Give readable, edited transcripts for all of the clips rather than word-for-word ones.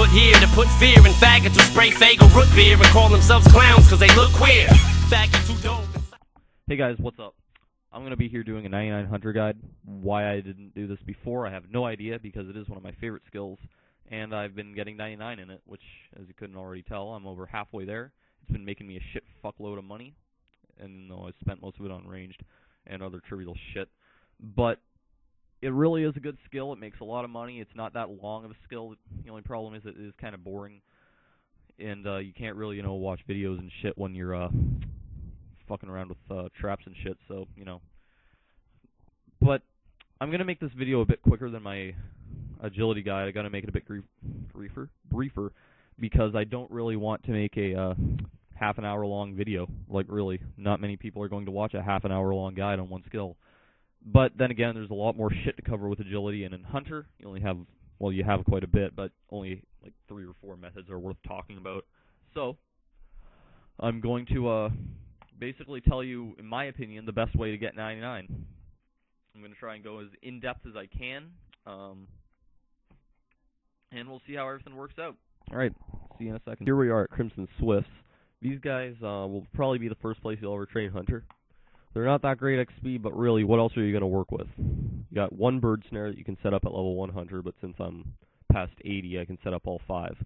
put here to put fear in faggots who spray faggot root beer and call themselves clowns cause they look queer. Faggots who don't. Hey guys, what's up? I'm going to be here doing a 99 Hunter guide. Why I didn't do this before, I have no idea, because it is one of my favorite skills, and I've been getting 99 in it, which, as you couldn't already tell, I'm over halfway there. It's been making me a shit fuckload of money, and though I spent most of it on ranged and other trivial shit. But it really is a good skill. It makes a lot of money. It's not that long of a skill. The only problem is it is kind of boring, and you can't really, watch videos and shit when you're fucking around with traps and shit, so, But I'm going to make this video a bit quicker than my agility guide. I got to make it a bit briefer, because I don't really want to make a half an hour long video. Like, really, not many people are going to watch a half an hour long guide on one skill. But then again, there's a lot more shit to cover with agility, and in Hunter, you only have, well, you have quite a bit, but only like 3 or 4 methods are worth talking about. So, I'm going to basically tell you, in my opinion, the best way to get 99. I'm going to try and go as in-depth as I can, and we'll see how everything works out. Alright, see you in a second. Here we are at Crimson Swifts. These guys will probably be the first place you'll ever train Hunter. They're not that great XP, but really, what else are you going to work with? You got one bird snare that you can set up at level 1 Hunter, but since I'm past 80, I can set up all 5.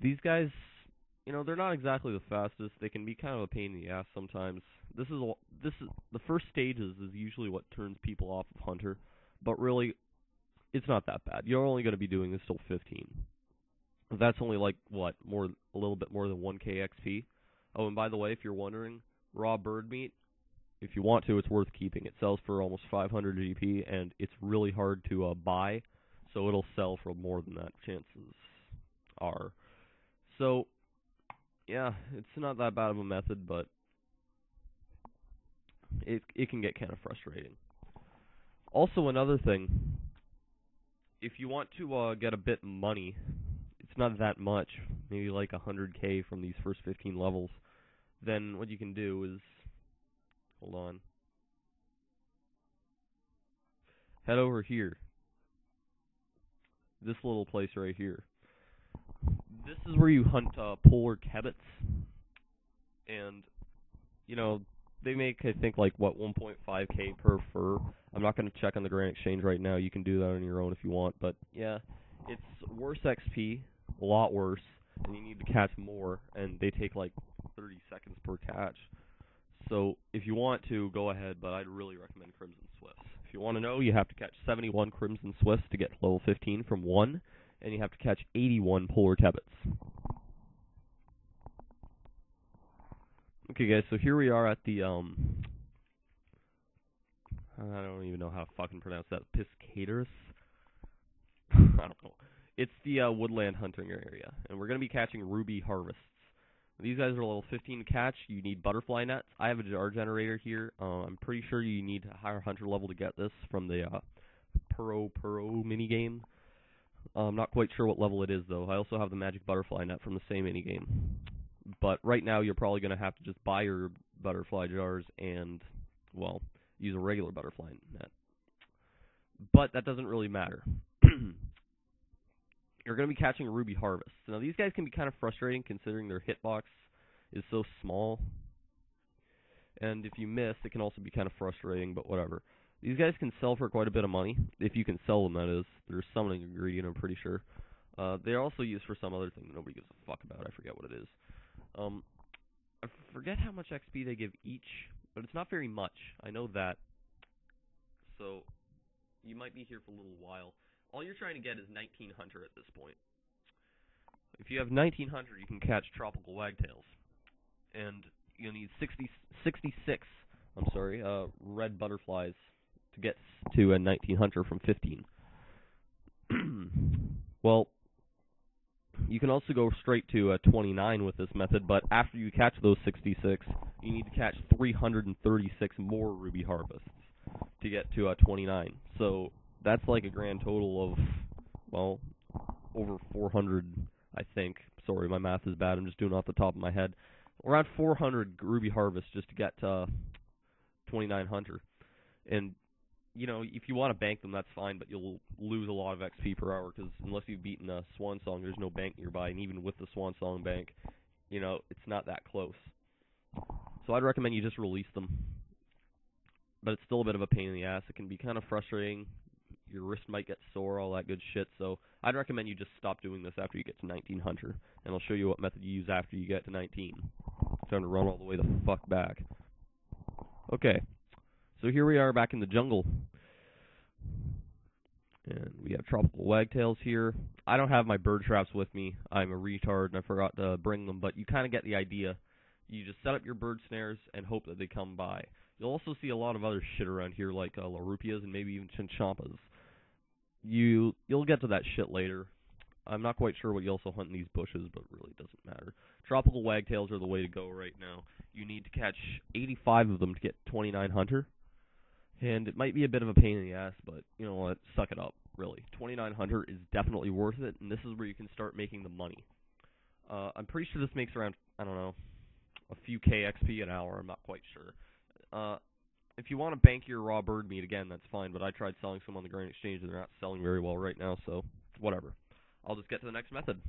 These guys, they're not exactly the fastest. They can be kind of a pain in the ass sometimes. This is the first stages is usually what turns people off of Hunter, but really, it's not that bad. You're only going to be doing this till 15. That's only like what, a little bit more than 1k XP. Oh, and by the way, if you're wondering, raw bird meat, if you want to, it's worth keeping. It sells for almost 500 GP, and it's really hard to buy, so it'll sell for more than that, chances are. So, yeah, it's not that bad of a method, but it can get kind of frustrating. Also, another thing, if you want to get a bit of money, it's not that much, maybe like 100k from these first 15 levels, then what you can do is, hold on, head over here, this little place right here. This is where you hunt polar kebbits, and, they make, I think, like, what, 1.5k per fur. I'm not going to check on the Grand Exchange right now. You can do that on your own if you want, but, yeah, it's worse XP, a lot worse, and you need to catch more, and they take, like, 30 seconds per catch. So, if you want to, go ahead, but I'd really recommend Crimson Swifts. If you want to know, you have to catch 71 Crimson Swifts to get level 15 from 1, and you have to catch 81 polar kebbits. Okay, guys, so here we are at the, I don't even know how to fucking pronounce that, Piscators? I don't know. It's the woodland hunting area, and we're going to be catching ruby harvests. These guys are level 15 to catch. You need butterfly nets. I have a jar generator here. I'm pretty sure you need a higher hunter level to get this from the Puro minigame. I'm not quite sure what level it is, though. I also have the magic butterfly net from the same minigame. But right now, you're probably going to have to just buy your butterfly jars and, well, use a regular butterfly net. But that doesn't really matter. You're going to be catching ruby harvests. Now, these guys can be kind of frustrating considering their hitbox is so small. And if you miss, it can also be kind of frustrating, but whatever. These guys can sell for quite a bit of money, if you can sell them, that is. They're a summoning ingredient, I'm pretty sure. They're also used for some other thing that nobody gives a fuck about. I forget what it is. I forget how much XP they give each, but it's not very much. I know that. So, you might be here for a little while. All you're trying to get is 19 Hunter at this point. If you have 19 Hunter, you can catch tropical wagtails. And you'll need 66 red butterflies to get to a 19 Hunter from 15. Well, you can also go straight to 29 with this method, but after you catch those 66, you need to catch 336 more ruby harvests to get to 29. So that's like a grand total of, well, over 400, I think. Sorry, my math is bad. I'm just doing it off the top of my head. Around 400 ruby harvests just to get 29 Hunter. And you know, if you want to bank them, that's fine, but you'll lose a lot of XP per hour, because unless you've beaten a Swan Song, there's no bank nearby, and even with the Swan Song bank, you know, it's not that close. So I'd recommend you just release them. But it's still a bit of a pain in the ass. It can be kind of frustrating. Your wrist might get sore, all that good shit, so I'd recommend you just stop doing this after you get to 19 Hunter, and I'll show you what method you use after you get to 19. It's time to run all the way the fuck back. Okay, so here we are back in the jungle. And we have tropical wagtails here. I don't have my bird traps with me. I'm a retard and I forgot to bring them, but you kind of get the idea. You just set up your bird snares and hope that they come by. You'll also see a lot of other shit around here, like larupias and maybe even chinchompas. You'll get to that shit later. I'm not quite sure what you also hunt in these bushes, but really doesn't matter. Tropical wagtails are the way to go right now. You need to catch 85 of them to get 29 Hunter. And it might be a bit of a pain in the ass, but you know what? Suck it up, really. 29 Hunter is definitely worth it, and this is where you can start making the money. I'm pretty sure this makes around, I don't know, a few KXP an hour. I'm not quite sure. If you want to bank your raw bird meat, again, that's fine, but I tried selling some on the Grain Exchange, and they're not selling very well right now, so whatever. I'll just get to the next method.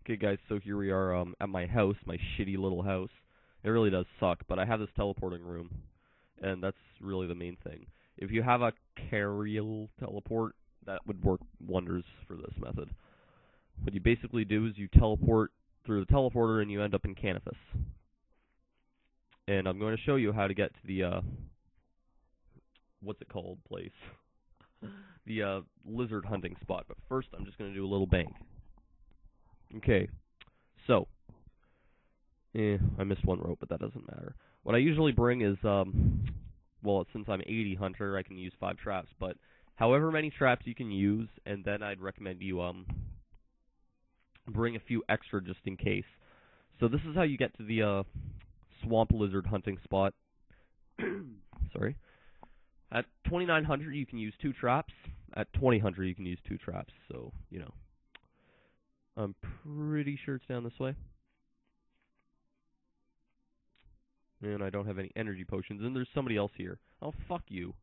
Okay, guys, so here we are at my house, my shitty little house. It really does suck, but I have this teleporting room, and that's really the main thing. If you have a carriel teleport, that would work wonders for this method. What you basically do is you teleport through the teleporter, and you end up in Canifus. And I'm going to show you how to get to the, what's it called place? The lizard hunting spot, but first I'm just going to do a little bank. Okay, so, I missed one rope, but that doesn't matter. What I usually bring is, well, since I'm 80 Hunter, I can use 5 traps, but however many traps you can use, and then I'd recommend you, bring a few extra just in case. So this is how you get to the, swamp lizard hunting spot. Sorry. At 2900, you can use 2 traps. At 2000, you can use 2 traps, so, you know. I'm pretty sure it's down this way. And I don't have any energy potions. And there's somebody else here. Oh, fuck you.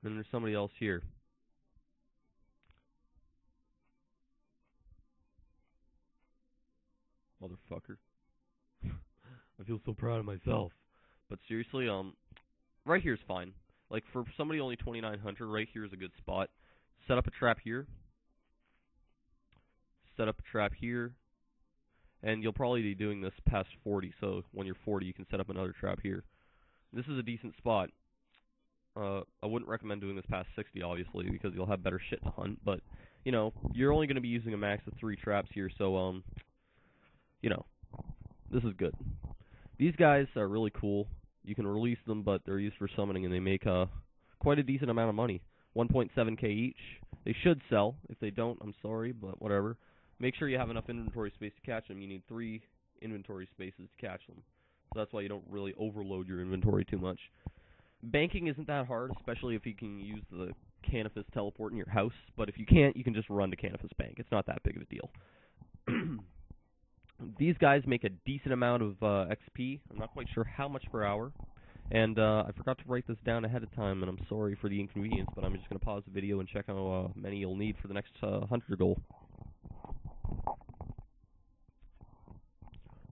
And there's somebody else here. Motherfucker. I feel so proud of myself. But seriously, right here's fine. Like, for somebody only 29 Hunter, right here is a good spot. Set up a trap here. Set up a trap here, and you'll probably be doing this past 40, so when you're 40 you can set up another trap here. This is a decent spot. I wouldn't recommend doing this past 60, obviously, because you'll have better shit to hunt, but, you know, you're only going to be using a max of 3 traps here, so, you know, this is good. These guys are really cool. You can release them, but they're used for summoning, and they make quite a decent amount of money. 1.7k each. They should sell. If they don't, I'm sorry, but whatever. Make sure you have enough inventory space to catch them. You need 3 inventory spaces to catch them. So that's why you don't really overload your inventory too much. Banking isn't that hard, especially if you can use the Canifus teleport in your house. But if you can't, you can just run to Canifus Bank. It's not that big of a deal. These guys make a decent amount of XP. I'm not quite sure how much per hour. And I forgot to write this down ahead of time, and I'm sorry for the inconvenience, but I'm just going to pause the video and check how many you'll need for the next hunter goal.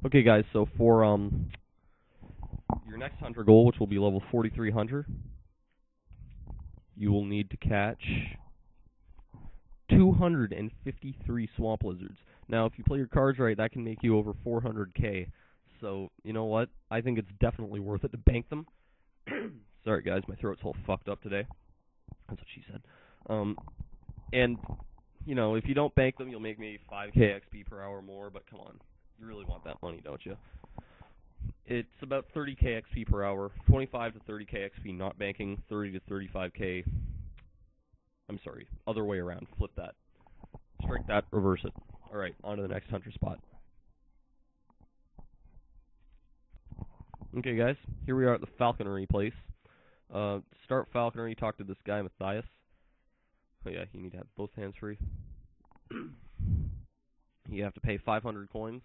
Okay, guys, so for your next hunter goal, which will be level 43 Hunter, you will need to catch 253 swamp lizards. Now, if you play your cards right, that can make you over 400k. So, you know what? I think it's definitely worth it to bank them. Sorry, guys, my throat's all fucked up today. That's what she said. And, you know, if you don't bank them, you'll make maybe 5k XP per hour more, but come on. You really want that money, don't you? It's about 30k XP per hour, 25 to 30k XP not banking, 30 to 35k. I'm sorry, other way around. Flip that. Strike that, reverse it. Alright, on to the next hunter spot. Okay, guys, here we are at the falconry place. Start falconry, talk to this guy, Matthias. Oh yeah, you need to have both hands free. you have to pay 500 coins,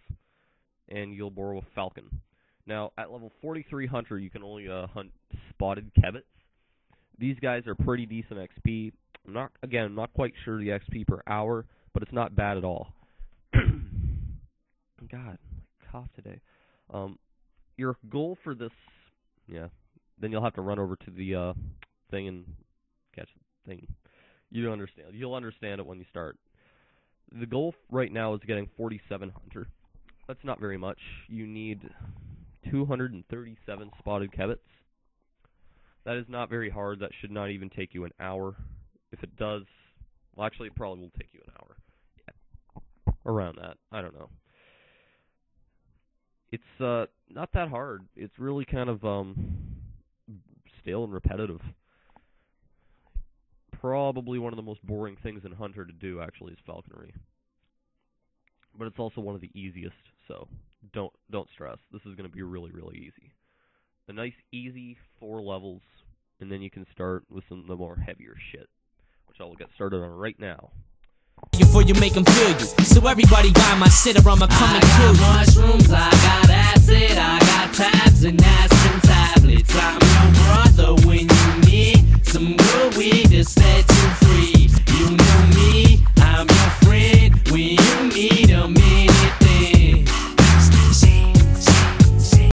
and you'll borrow a falcon. Now, at level 43 hunter, you can only hunt spotted kebbits. These guys are pretty decent XP. I'm not quite sure the XP per hour, but it's not bad at all. God, I cough today. Your goal for this, then you'll have to run over to the thing and catch the thing. You understand. You'll understand it when you start. The goal right now is getting 47 hunter. That's not very much. You need 237 spotted kebbits. That is not very hard. That should not even take you an hour. If it does, well, actually, it probably will take you an hour. Yeah, around that. I don't know. It's not that hard. It's really kind of stale and repetitive. Probably one of the most boring things in Hunter to do, actually, is falconry. But it's also one of the easiest, so don't stress. This is going to be really, really easy. A nice, easy 4 levels, and then you can start with some of the more heavier shit, which I will get started on right now. Before you make them feel you, so everybody buy my shit or I'ma come and kill you. I got mushrooms, I got acid, I got tabs and acid.